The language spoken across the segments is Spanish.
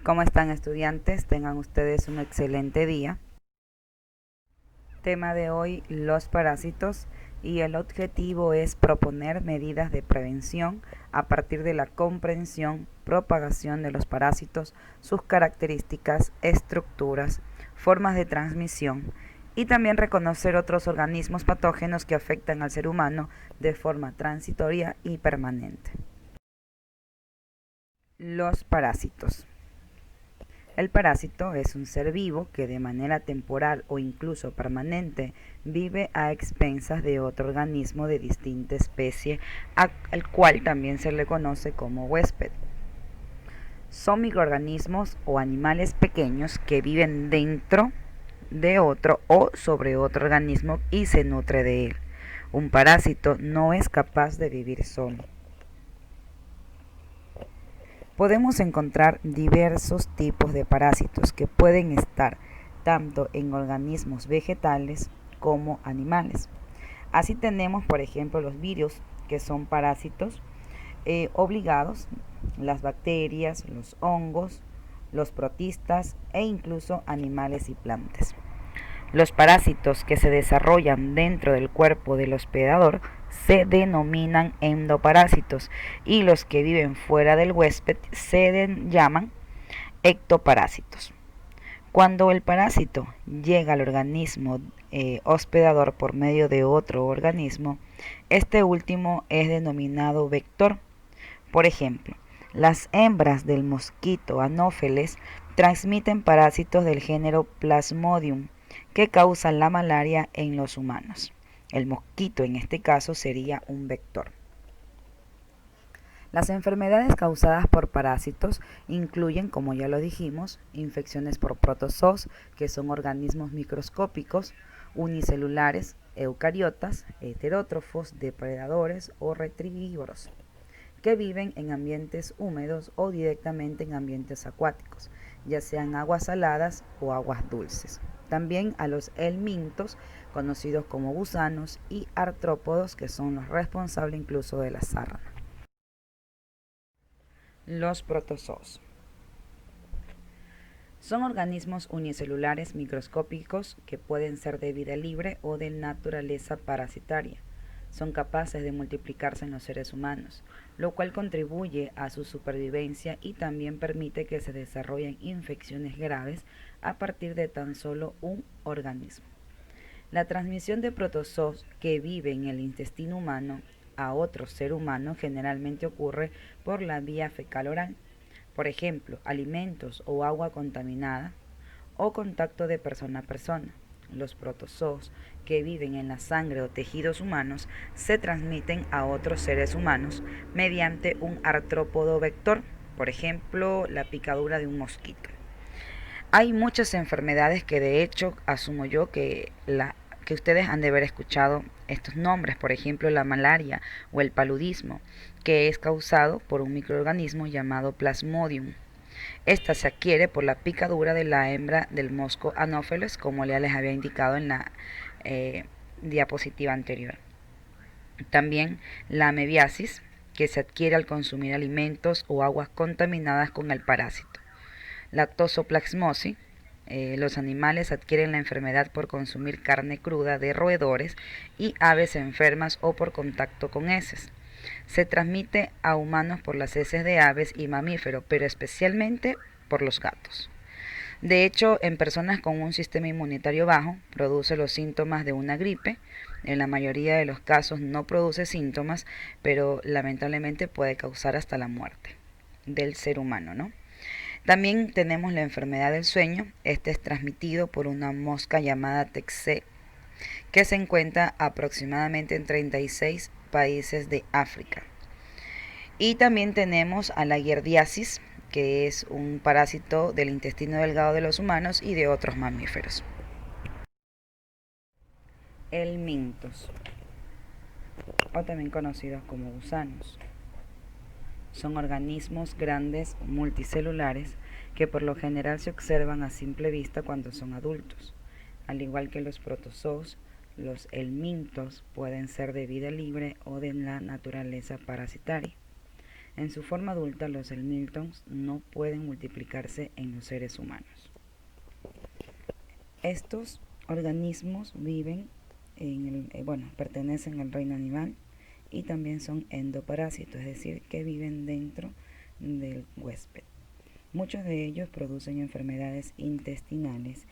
¿Cómo están, estudiantes? Tengan ustedes un excelente día. Tema de hoy, los parásitos, y el objetivo es proponer medidas de prevención a partir de la comprensión, propagación de los parásitos, sus características, estructuras, formas de transmisión y también reconocer otros organismos patógenos que afectan al ser humano de forma transitoria y permanente. Los parásitos. El parásito es un ser vivo que de manera temporal o incluso permanente vive a expensas de otro organismo de distinta especie, al cual también se le conoce como huésped. Son microorganismos o animales pequeños que viven dentro de otro o sobre otro organismo y se nutre de él. Un parásito no es capaz de vivir solo. Podemos encontrar diversos tipos de parásitos que pueden estar tanto en organismos vegetales como animales. Así tenemos, por ejemplo, los virus, que son parásitos obligados, las bacterias, los hongos, los protistas e incluso animales y plantas. Los parásitos que se desarrollan dentro del cuerpo del hospedador se denominan endoparásitos y los que viven fuera del huésped se llaman ectoparásitos. Cuando el parásito llega al organismo hospedador por medio de otro organismo, este último es denominado vector. Por ejemplo, las hembras del mosquito Anopheles transmiten parásitos del género Plasmodium que causan la malaria en los humanos. El mosquito en este caso sería un vector. Las enfermedades causadas por parásitos incluyen, como ya lo dijimos, infecciones por protozoos, que son organismos microscópicos, unicelulares, eucariotas, heterótrofos, depredadores o retrivívoros, que viven en ambientes húmedos o directamente en ambientes acuáticos, ya sean aguas saladas o aguas dulces. También a los helmintos, conocidos como gusanos, y artrópodos, que son los responsables incluso de la sarna. Los protozoos son organismos unicelulares microscópicos que pueden ser de vida libre o de naturaleza parasitaria. Son capaces de multiplicarse en los seres humanos, lo cual contribuye a su supervivencia y también permite que se desarrollen infecciones graves a partir de tan solo un organismo. La transmisión de protozoos que viven en el intestino humano a otro ser humano generalmente ocurre por la vía fecal-oral, por ejemplo, alimentos o agua contaminada, o contacto de persona a persona. Los protozoos que viven en la sangre o tejidos humanos se transmiten a otros seres humanos mediante un artrópodo vector, por ejemplo, la picadura de un mosquito. Hay muchas enfermedades que de hecho asumo yo que ustedes han de haber escuchado estos nombres, por ejemplo la malaria o el paludismo, que es causado por un microorganismo llamado Plasmodium. Esta se adquiere por la picadura de la hembra del mosco Anopheles, como ya les había indicado en la diapositiva anterior. También la amebiasis, que se adquiere al consumir alimentos o aguas contaminadas con el parásito. La toxoplasmosis, los animales adquieren la enfermedad por consumir carne cruda de roedores y aves enfermas o por contacto con heces. Se transmite a humanos por las heces de aves y mamíferos, pero especialmente por los gatos. De hecho, en personas con un sistema inmunitario bajo, produce los síntomas de una gripe. En la mayoría de los casos no produce síntomas, pero lamentablemente puede causar hasta la muerte del ser humano, ¿no? También tenemos la enfermedad del sueño. Este es transmitido por una mosca llamada tsetse, que se encuentra aproximadamente en 36 países de África. Y también tenemos a la giardiasis, que es un parásito del intestino delgado de los humanos y de otros mamíferos. Helmintos, o también conocidos como gusanos, son organismos grandes multicelulares que por lo general se observan a simple vista cuando son adultos. Al igual que los protozoos, los helmintos pueden ser de vida libre o de la naturaleza parasitaria. En su forma adulta, los helminths no pueden multiplicarse en los seres humanos. Estos organismos viven pertenecen al reino animal y también son endoparásitos, es decir, que viven dentro del huésped. Muchos de ellos producen enfermedades intestinales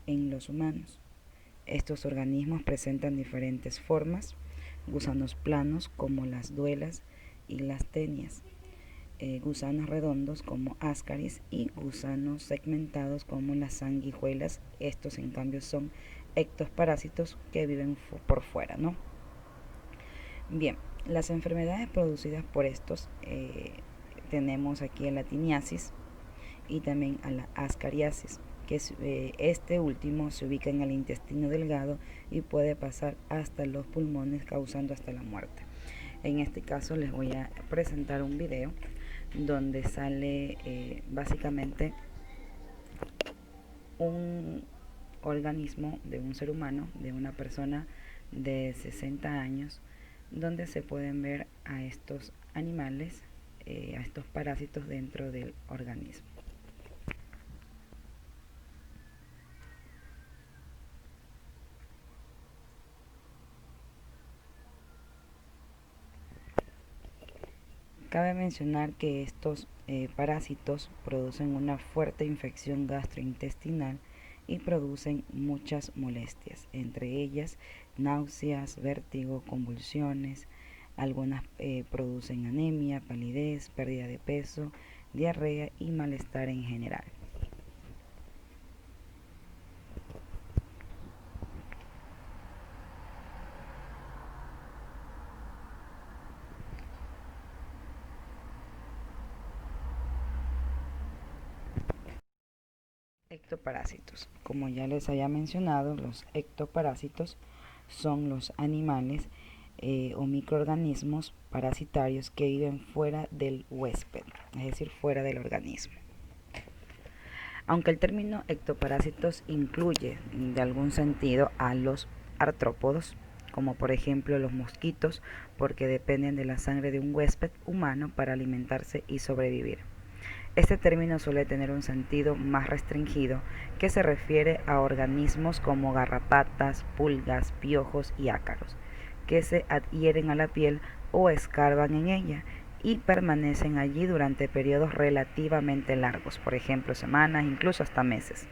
en los humanos. Estos organismos presentan diferentes formas: gusanos planos como las duelas y las tenias, gusanos redondos como ascaris y gusanos segmentados como las sanguijuelas. Estos en cambio son ectoparásitos que viven por fuera, ¿no? Bien, las enfermedades producidas por estos, tenemos aquí a la tiniasis y también a la ascariasis, que este último se ubica en el intestino delgado y puede pasar hasta los pulmones, causando hasta la muerte. En este caso les voy a presentar un video donde sale básicamente un organismo de un ser humano, de una persona de 60 años, donde se pueden ver a estos animales, a estos parásitos dentro del organismo. Cabe mencionar que estos parásitos producen una fuerte infección gastrointestinal y producen muchas molestias, entre ellas náuseas, vértigo, convulsiones. Algunas producen anemia, palidez, pérdida de peso, diarrea y malestar en general. Ectoparásitos. Como ya les había mencionado, los ectoparásitos son los animales o microorganismos parasitarios que viven fuera del huésped, es decir, fuera del organismo. Aunque el término ectoparásitos incluye de algún sentido a los artrópodos, como por ejemplo los mosquitos, porque dependen de la sangre de un huésped humano para alimentarse y sobrevivir. Este término suele tener un sentido más restringido, que se refiere a organismos como garrapatas, pulgas, piojos y ácaros, que se adhieren a la piel o escarban en ella y permanecen allí durante periodos relativamente largos, por ejemplo semanas, incluso hasta meses.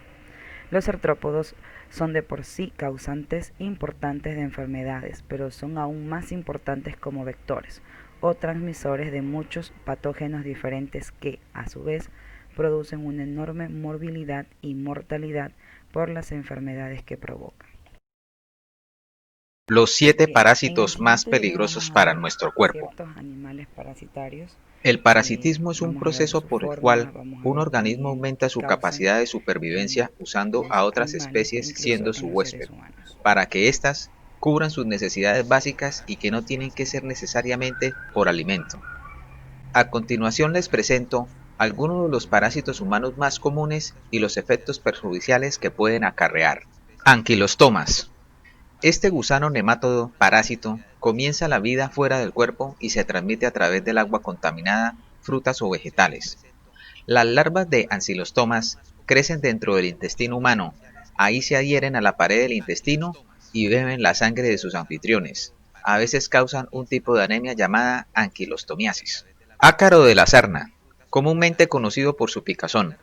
Los artrópodos son de por sí causantes importantes de enfermedades, pero son aún más importantes como vectores o transmisores de muchos patógenos diferentes que, a su vez, producen una enorme morbilidad y mortalidad por las enfermedades que provocan. Los 7 parásitos más peligrosos para nuestro cuerpo. Animales parasitarios. El parasitismo es un proceso por el cual un organismo aumenta su capacidad de supervivencia usando a otras especies siendo su huésped, para que éstas cubran sus necesidades básicas y que no tienen que ser necesariamente por alimento. A continuación les presento algunos de los parásitos humanos más comunes y los efectos perjudiciales que pueden acarrear. Anquilostomas. Este gusano nemátodo parásito comienza la vida fuera del cuerpo y se transmite a través del agua contaminada, frutas o vegetales. Las larvas de ancilostomas crecen dentro del intestino humano, ahí se adhieren a la pared del intestino y beben la sangre de sus anfitriones. A veces causan un tipo de anemia llamada anquilostomiasis. Ácaro de la sarna, comúnmente conocido por su picazón.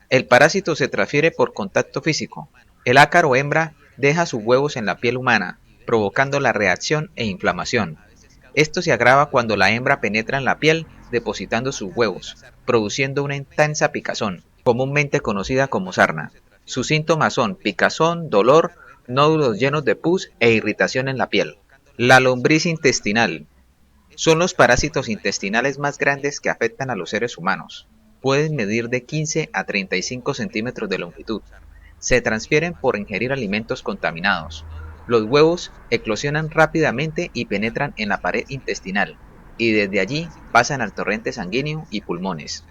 El parásito se transfiere por contacto físico. El ácaro hembra deja sus huevos en la piel humana, provocando la reacción e inflamación. Esto se agrava cuando la hembra penetra en la piel, depositando sus huevos, produciendo una intensa picazón, comúnmente conocida como sarna. Sus síntomas son picazón, dolor, nódulos llenos de pus e irritación en la piel. La lombriz intestinal. Son los parásitos intestinales más grandes que afectan a los seres humanos. Pueden medir de 15 a 35 centímetros de longitud. Se transfieren por ingerir alimentos contaminados. Los huevos eclosionan rápidamente y penetran en la pared intestinal, y desde allí pasan al torrente sanguíneo y pulmones.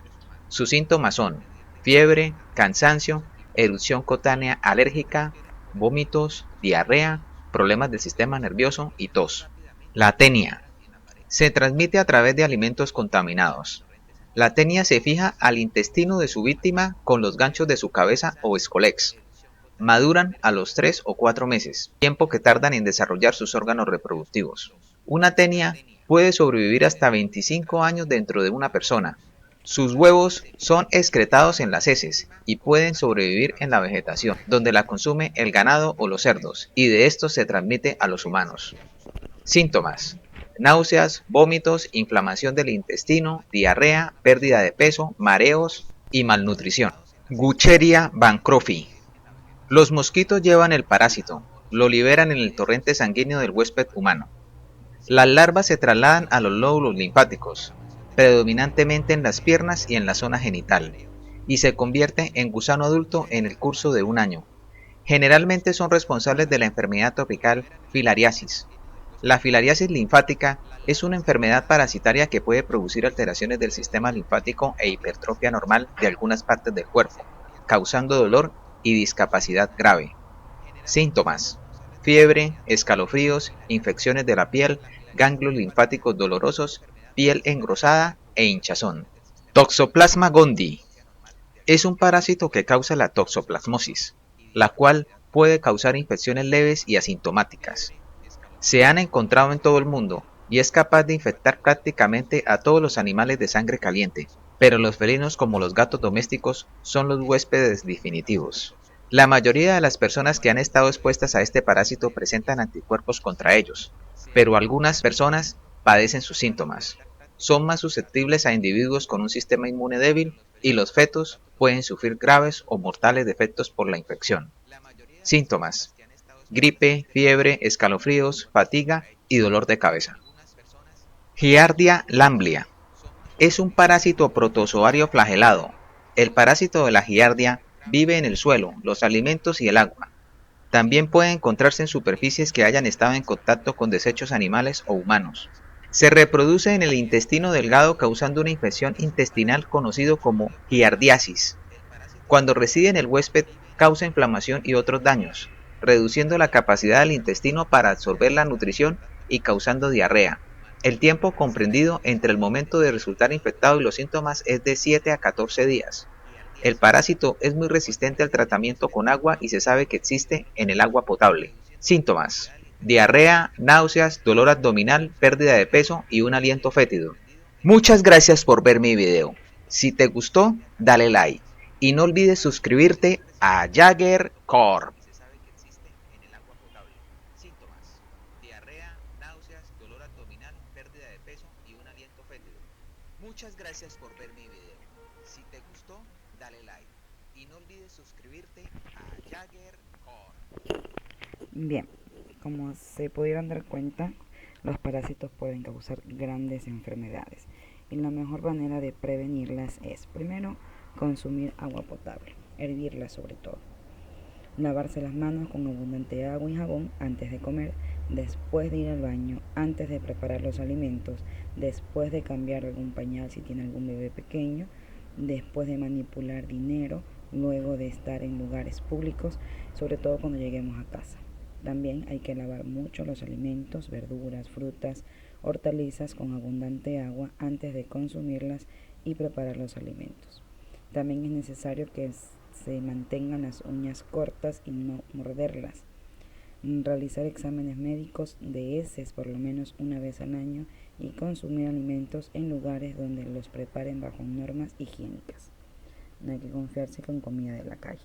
Sus síntomas son fiebre, cansancio, erupción cutánea alérgica, vómitos, diarrea, problemas del sistema nervioso y tos. La tenia. Se transmite a través de alimentos contaminados. La tenia se fija al intestino de su víctima con los ganchos de su cabeza o escolex. Maduran a los 3 o 4 meses, tiempo que tardan en desarrollar sus órganos reproductivos. Una tenia puede sobrevivir hasta 25 años dentro de una persona. Sus huevos son excretados en las heces y pueden sobrevivir en la vegetación, donde la consume el ganado o los cerdos, y de estos se transmite a los humanos. Síntomas: náuseas, vómitos, inflamación del intestino, diarrea, pérdida de peso, mareos y malnutrición. Gucheria bancrofi. Los mosquitos llevan el parásito, lo liberan en el torrente sanguíneo del huésped humano. Las larvas se trasladan a los lóbulos linfáticos, predominantemente en las piernas y en la zona genital, y se convierte en gusano adulto en el curso de un año. Generalmente son responsables de la enfermedad tropical filariasis. La filariasis linfática es una enfermedad parasitaria que puede producir alteraciones del sistema linfático e hipertrofia normal de algunas partes del cuerpo, causando dolor y discapacidad grave. Síntomas: fiebre, escalofríos, infecciones de la piel, ganglios linfáticos dolorosos, piel engrosada e hinchazón. Toxoplasma gondii es un parásito que causa la toxoplasmosis, la cual puede causar infecciones leves y asintomáticas. Se han encontrado en todo el mundo y es capaz de infectar prácticamente a todos los animales de sangre caliente, pero los felinos como los gatos domésticos son los huéspedes definitivos. La mayoría de las personas que han estado expuestas a este parásito presentan anticuerpos contra ellos, pero algunas personas padecen sus síntomas. Son más susceptibles a individuos con un sistema inmune débil y los fetos pueden sufrir graves o mortales defectos por la infección. Síntomas: gripe, fiebre, escalofríos, fatiga y dolor de cabeza. Giardia lamblia es un parásito protozoario flagelado. El parásito de la giardia vive en el suelo, los alimentos y el agua. También puede encontrarse en superficies que hayan estado en contacto con desechos animales o humanos. Se reproduce en el intestino delgado causando una infección intestinal conocido como giardiasis. Cuando reside en el huésped, causa inflamación y otros daños, reduciendo la capacidad del intestino para absorber la nutrición y causando diarrea. El tiempo comprendido entre el momento de resultar infectado y los síntomas es de 7 a 14 días. El parásito es muy resistente al tratamiento con agua y se sabe que existe en el agua potable. Síntomas: diarrea, náuseas, dolor abdominal, pérdida de peso y un aliento fétido. Muchas gracias por ver mi video. Si te gustó, dale like. Y no olvides suscribirte a Jagger Corp. Muchas gracias por ver mi video. Si te gustó, dale like. Y no olvides suscribirte a Jagger Corp. Bien, como se pudieron dar cuenta, los parásitos pueden causar grandes enfermedades y la mejor manera de prevenirlas es, primero, consumir agua potable, hervirla sobre todo, lavarse las manos con abundante agua y jabón antes de comer, después de ir al baño, antes de preparar los alimentos, después de cambiar algún pañal si tiene algún bebé pequeño, después de manipular dinero, luego de estar en lugares públicos, sobre todo cuando lleguemos a casa. También hay que lavar mucho los alimentos, verduras, frutas, hortalizas con abundante agua antes de consumirlas y preparar los alimentos. También es necesario que se mantengan las uñas cortas y no morderlas. Realizar exámenes médicos de heces por lo menos una vez al año y consumir alimentos en lugares donde los preparen bajo normas higiénicas. No hay que confiarse con comida de la calle.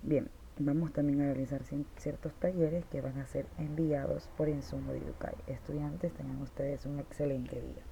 Bien, vamos también a realizar ciertos talleres que van a ser enviados por Insumo de Educay. Estudiantes, tengan ustedes un excelente día.